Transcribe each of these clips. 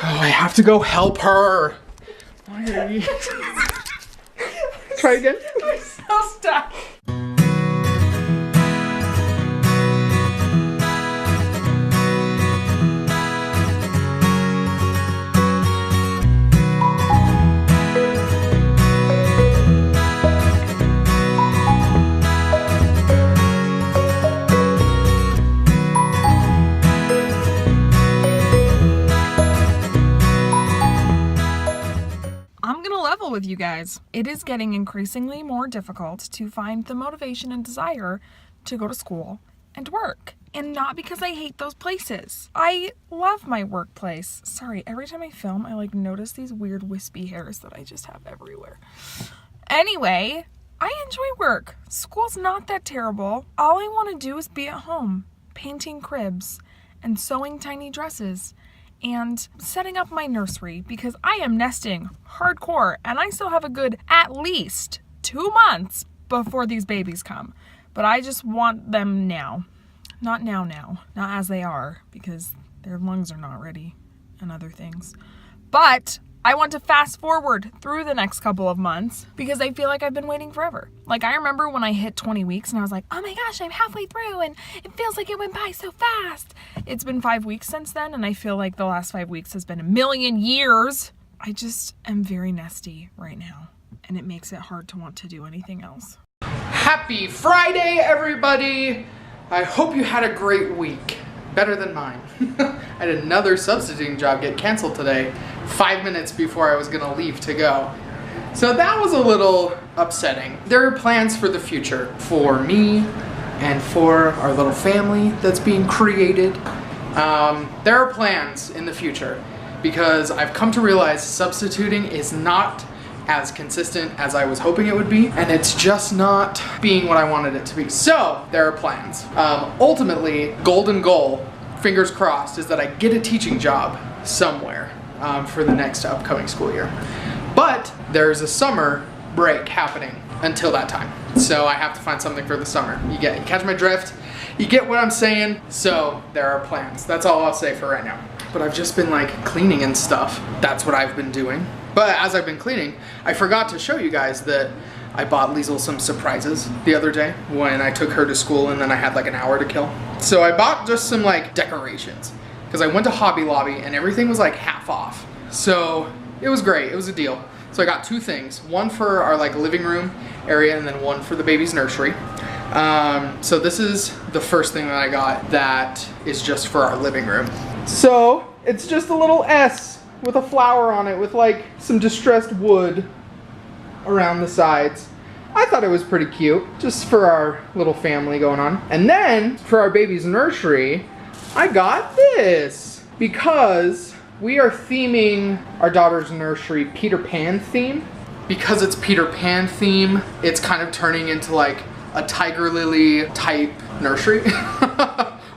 Oh, I have to go help her. Why are you... Try again. I'm so stuck. With you guys. It is getting increasingly more difficult to find the motivation and desire to go to school and work. And not because I hate those places. I love my workplace. Sorry, every time I film, I notice these weird wispy hairs that I just have everywhere. Anyway, I enjoy work. School's not that terrible. All I want to do is be at home, painting cribs and sewing tiny dresses and setting up my nursery because I am nesting hardcore and I still have a good at least 2 months before these babies come. But I just want them now. Not now, not as they are because their lungs are not ready and other things. But I want to fast forward through the next couple of months because I feel like I've been waiting forever. I remember when I hit 20 weeks and I was like, oh my gosh, I'm halfway through and it feels like it went by so fast. It's been 5 weeks since then and I feel like the last 5 weeks has been a million years. I just am very nesty right now and it makes it hard to want to do anything else. Happy Friday, everybody! I hope you had a great week. Better than mine. I had another substituting job get canceled today, 5 minutes before I was gonna leave to go. So that was a little upsetting. There are plans for the future for me and for our little family that's being created. There are plans in the future because I've come to realize substituting is not as consistent as I was hoping it would be, and it's just not being what I wanted it to be. So there are plans. Ultimately, golden goal, fingers crossed, is that I get a teaching job somewhere for the next upcoming school year. But there's a summer break happening until that time. So I have to find something for the summer. You catch my drift? You get what I'm saying? So there are plans. That's all I'll say for right now. But I've just been cleaning and stuff. That's what I've been doing. But as I've been cleaning, I forgot to show you guys that I bought Liesl some surprises the other day when I took her to school and then I had an hour to kill. So I bought just some decorations because I went to Hobby Lobby and everything was half off. So it was great, it was a deal. So I got 2 things, one for our living room area and then one for the baby's nursery. So this is the first thing that I got that is just for our living room. So it's just a little S with a flower on it with some distressed wood around the sides. I thought it was pretty cute, just for our little family going on. And then for our baby's nursery, I got this because we are theming our daughter's nursery Peter Pan theme. Because it's Peter Pan theme, it's kind of turning into a Tiger Lily type nursery.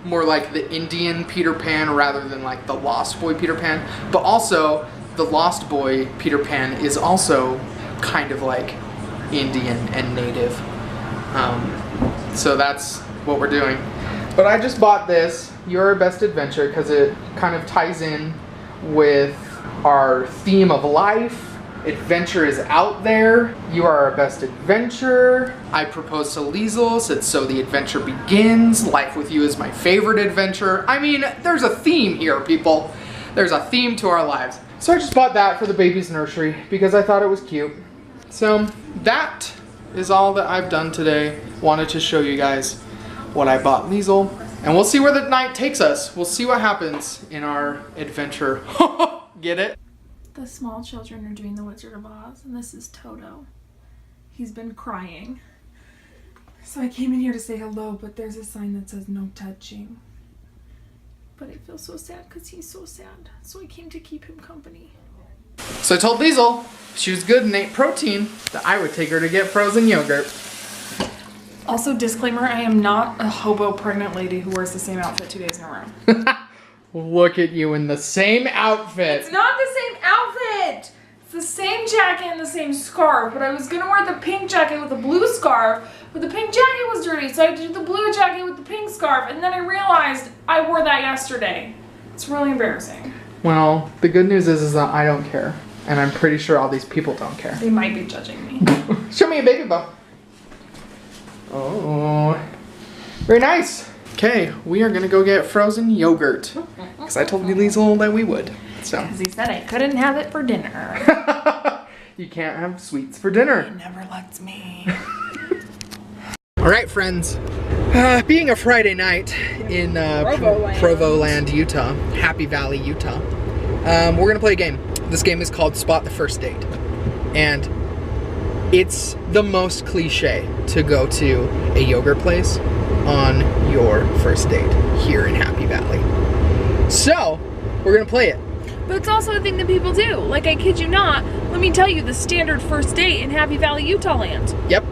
More like the Indian Peter Pan rather than the Lost Boy Peter Pan. But also, the Lost Boy Peter Pan is also kind of Indian and native. So that's what we're doing. But I just bought this, Your Best Adventure, because it kind of ties in with our theme of life. Adventure is out there. You are our best adventure. I proposed to Liesl, said so the adventure begins. Life with you is my favorite adventure. I mean, there's a theme here, people. There's a theme to our lives. So I just bought that for the baby's nursery because I thought it was cute. So that is all that I've done today. Wanted to show you guys what I bought Liesl. And we'll see where the night takes us. We'll see what happens in our adventure. Get it? The small children are doing the Wizard of Oz, and this is Toto. He's been crying. So I came in here to say hello, but there's a sign that says no touching. But I feel so sad because he's so sad. So I came to keep him company. So I told Liesl she was good and ate protein, that I would take her to get frozen yogurt. Also, disclaimer, I am not a hobo pregnant lady who wears the same outfit 2 days in a row. Look at you in the same outfit. It's not the same outfit. It's the same jacket and the same scarf, but I was gonna wear the pink jacket with the blue scarf, but the pink jacket was dirty, so I did the blue jacket with the pink scarf, and then I realized I wore that yesterday. It's really embarrassing. Well, the good news is that I don't care. And I'm pretty sure all these people don't care. They might be judging me. Show me a baby bump. Oh, very nice. Okay, we are gonna go get frozen yogurt. Because I told Liesel that we would. So. Because he said I couldn't have it for dinner. You can't have sweets for dinner. He never lets me. All right, friends. Being a Friday night in Provo Land, Utah, Happy Valley, Utah, we're gonna play a game. This game is called Spot the First Date, and it's the most cliche to go to a yogurt place on your first date here in Happy Valley. So we're gonna play it. But it's also a thing that people do. Like, I kid you not, let me tell you the standard first date in Happy Valley, Utah land. Yep.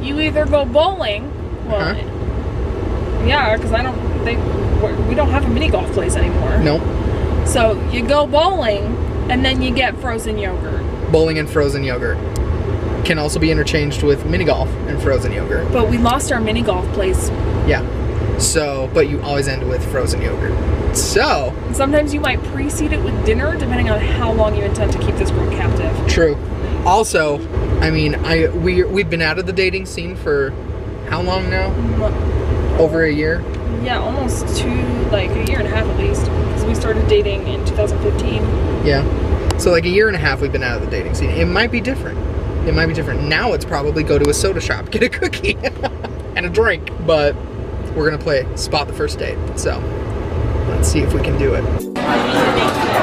You either go bowling, well, yeah, because we don't have a mini golf place anymore. Nope. So you go bowling, and then you get frozen yogurt. Bowling and frozen yogurt can also be interchanged with mini golf and frozen yogurt. But we lost our mini golf place. Yeah. So, but you always end with frozen yogurt. So. Sometimes you might precede it with dinner, depending on how long you intend to keep this group captive. True. Also, I mean, we've been out of the dating scene for how long now? Over a year? Yeah, almost a year and a half at least. Because we started dating in 2015. Yeah. So like a year and a half we've been out of the dating scene. It might be different. It might be different. Now it's probably go to a soda shop, get a cookie, and a drink. But we're gonna play Spot the First Date. So let's see if we can do it.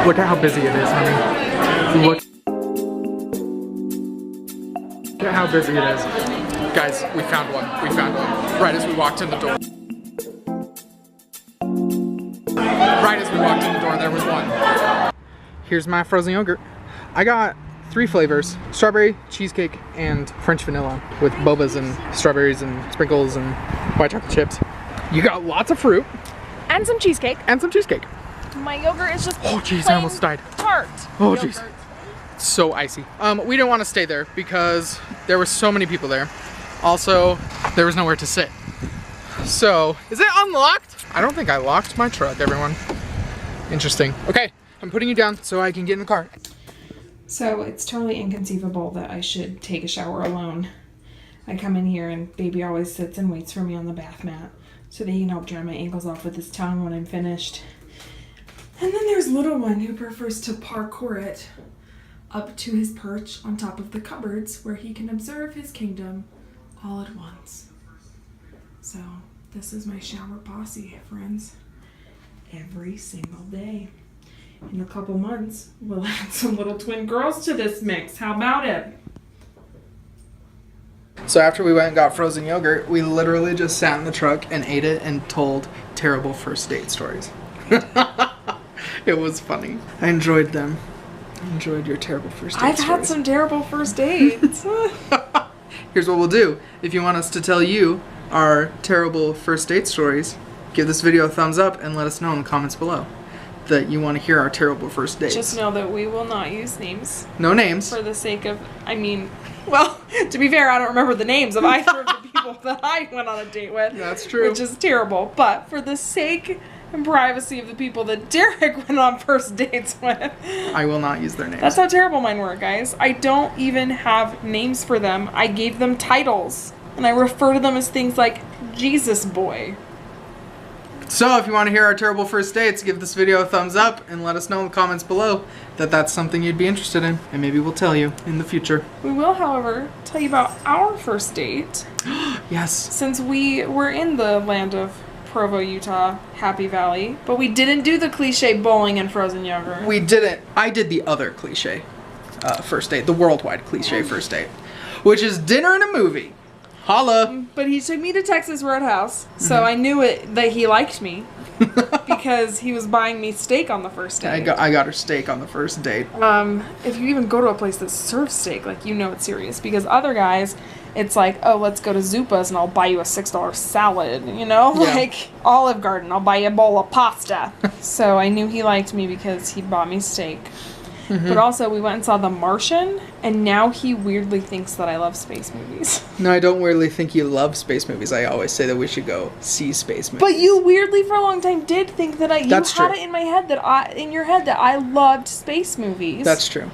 Look at how busy it is, honey. Look at how busy it is. Guys, we found one. We found one. Right as we walked in the door. Right as we walked in the door, there was one. Here's my frozen yogurt. I got 3 flavors: strawberry, cheesecake, and French vanilla with bobas and strawberries and sprinkles and white chocolate chips. You got lots of fruit. And some cheesecake. And some cheesecake. My yogurt is just oh jeez, I almost died. Tart. Oh jeez. So icy. We didn't want to stay there because there were so many people there. Also, there was nowhere to sit. So, is it unlocked? I don't think I locked my truck, everyone. Interesting. Okay, I'm putting you down so I can get in the car. So, it's totally inconceivable that I should take a shower alone. I come in here and baby always sits and waits for me on the bath mat so that he can help dry my ankles off with his tongue when I'm finished. And then there's little one who prefers to parkour it up to his perch on top of the cupboards where he can observe his kingdom all at once. So this is my shower posse, friends. Every single day. In a couple months, we'll add some little twin girls to this mix. How about it? So after we went and got frozen yogurt, we literally just sat in the truck and ate it and told terrible first date stories. It was funny. I enjoyed them. I enjoyed your terrible first date stories. I've had some terrible first dates. Here's what we'll do. If you want us to tell you our terrible first date stories, give this video a thumbs up and let us know in the comments below that you want to hear our terrible first dates. Just know that we will not use names. No names. For the sake of, well, to be fair, I don't remember the names of either of the people that I went on a date with. That's true. Which is terrible. But for the sake and privacy of the people that Derek went on first dates with, I will not use their names. That's how terrible mine were, guys. I don't even have names for them. I gave them titles. And I refer to them as things like Jesus Boy. So if you want to hear our terrible first dates, give this video a thumbs up and let us know in the comments below that that's something you'd be interested in. And maybe we'll tell you in the future. We will, however, tell you about our first date. Yes. Since we were in the land of Provo, Utah, Happy Valley, but we didn't do the cliche bowling and frozen yogurt. We didn't. I did the other cliche first date, the worldwide cliche first date, which is dinner and a movie. Holla. But he took me to Texas Roadhouse, so I knew that he liked me because he was buying me steak on the first date. I got her steak on the first date. If you even go to a place that serves steak, like, you know it's serious, because other guys, it's like, oh, let's go to Zupa's and I'll buy you a $6 salad, you know? Yeah. Like, Olive Garden, I'll buy you a bowl of pasta. So I knew he liked me because he bought me steak. but also we went and saw The Martian, and now he weirdly thinks that I love space movies. No, I don't weirdly think you love space movies. I always say that we should go see space movies. But you weirdly for a long time did think that That's had true. it in my head in your head that I loved space movies. That's true.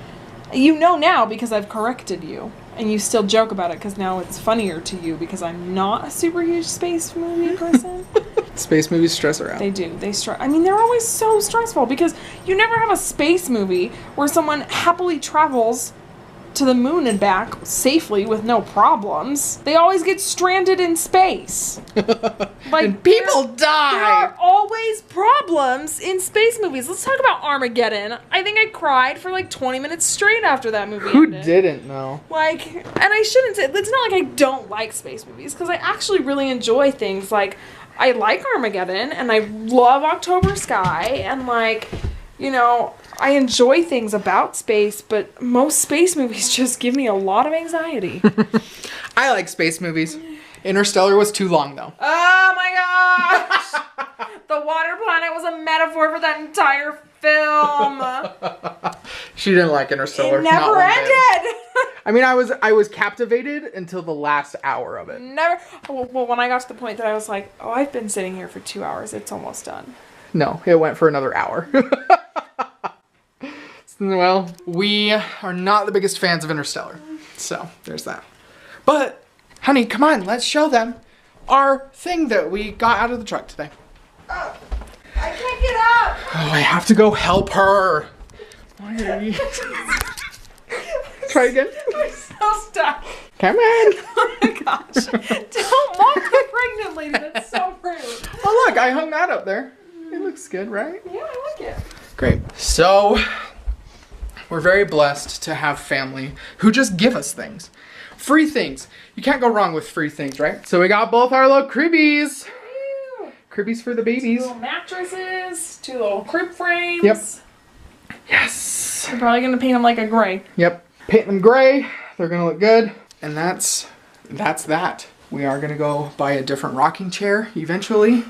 You know now because I've corrected you. And you still joke about it because now it's funnier to you because I'm not a super huge space movie person. Space movies stress her out. They do. They stress. I mean, they're always so stressful because you never have a space movie where someone happily travels to the moon and back safely with no problems. They always get stranded in space. Like And people there die! are always problems in space movies. Let's talk about Armageddon. I think I cried for like 20 minutes straight after that movie Who ended. didn't know? Like, and I shouldn't say, it's not like I don't like space movies, because I actually really enjoy things like, I like Armageddon, and I love October Sky, and like, you know, I enjoy things about space, but most space movies just give me a lot of anxiety. I like space movies. Interstellar was too long though. Oh my gosh! The water planet was a metaphor for that entire film. She didn't like Interstellar. It not never one bit. ended. I mean, I was captivated until the last hour of it. Never. Well, when I got to the point that I was like, oh, I've been sitting here for 2 hours. It's almost done. No, it went for another hour. Well, we are not the biggest fans of Interstellar. So, there's that. But, honey, come on, let's show them our thing that we got out of the truck today. Oh, I can't get up. Oh, I have to go help her. Why are you... Try again. I'm so stuck. Come on. Oh my gosh. Don't mock a pregnant lady. That's so rude. Oh, look, I hung that up there. It looks good, right? Yeah, I like it. Great. So, we're very blessed to have family who just give us things. Free things. You can't go wrong with free things, right? So we got both our little cribbies. Ew. Cribbies for the 2 babies. little mattresses, 2 little crib frames. Yep. Yes. I'm probably gonna paint them like a gray. Yep. Paint them gray. They're gonna look good. And that's that. We are gonna go buy a different rocking chair eventually.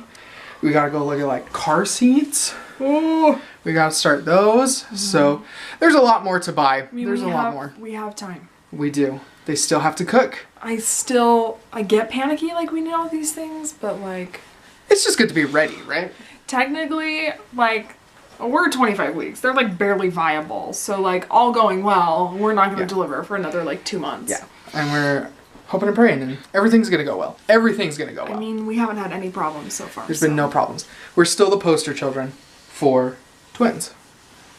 We gotta go look at like car seats. Ooh. We gotta start those. So there's a lot more to buy. I mean, There's a lot more. We have time. We do. They still have to cook. I get panicky like we need all these things, but like It's just good to be ready, right? technically, like, we're 25 weeks. They're like barely viable. So like all going well, we're not gonna deliver for another like 2 months. Yeah. And we're hoping and praying and everything's gonna go well. Everything's gonna go well. I mean, we haven't had any problems so far. There's been no problems. We're still the poster children for twins.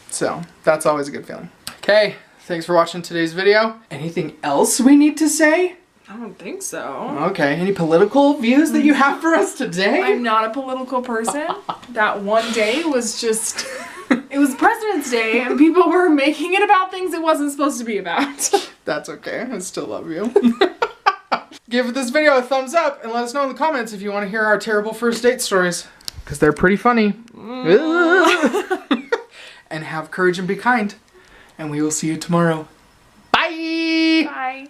So that's always a good feeling. Okay, thanks for watching today's video. Anything else we need to say? I don't think so. Okay, any political views that you have for us today? I'm not a political person. That one day was just, it was President's Day and people were making it about things it wasn't supposed to be about. That's okay, I still love you. Give this video a thumbs up and let us know in the comments if you want to hear our terrible first date stories. Because they're pretty funny. And have courage and be kind. And we will see you tomorrow. Bye! Bye.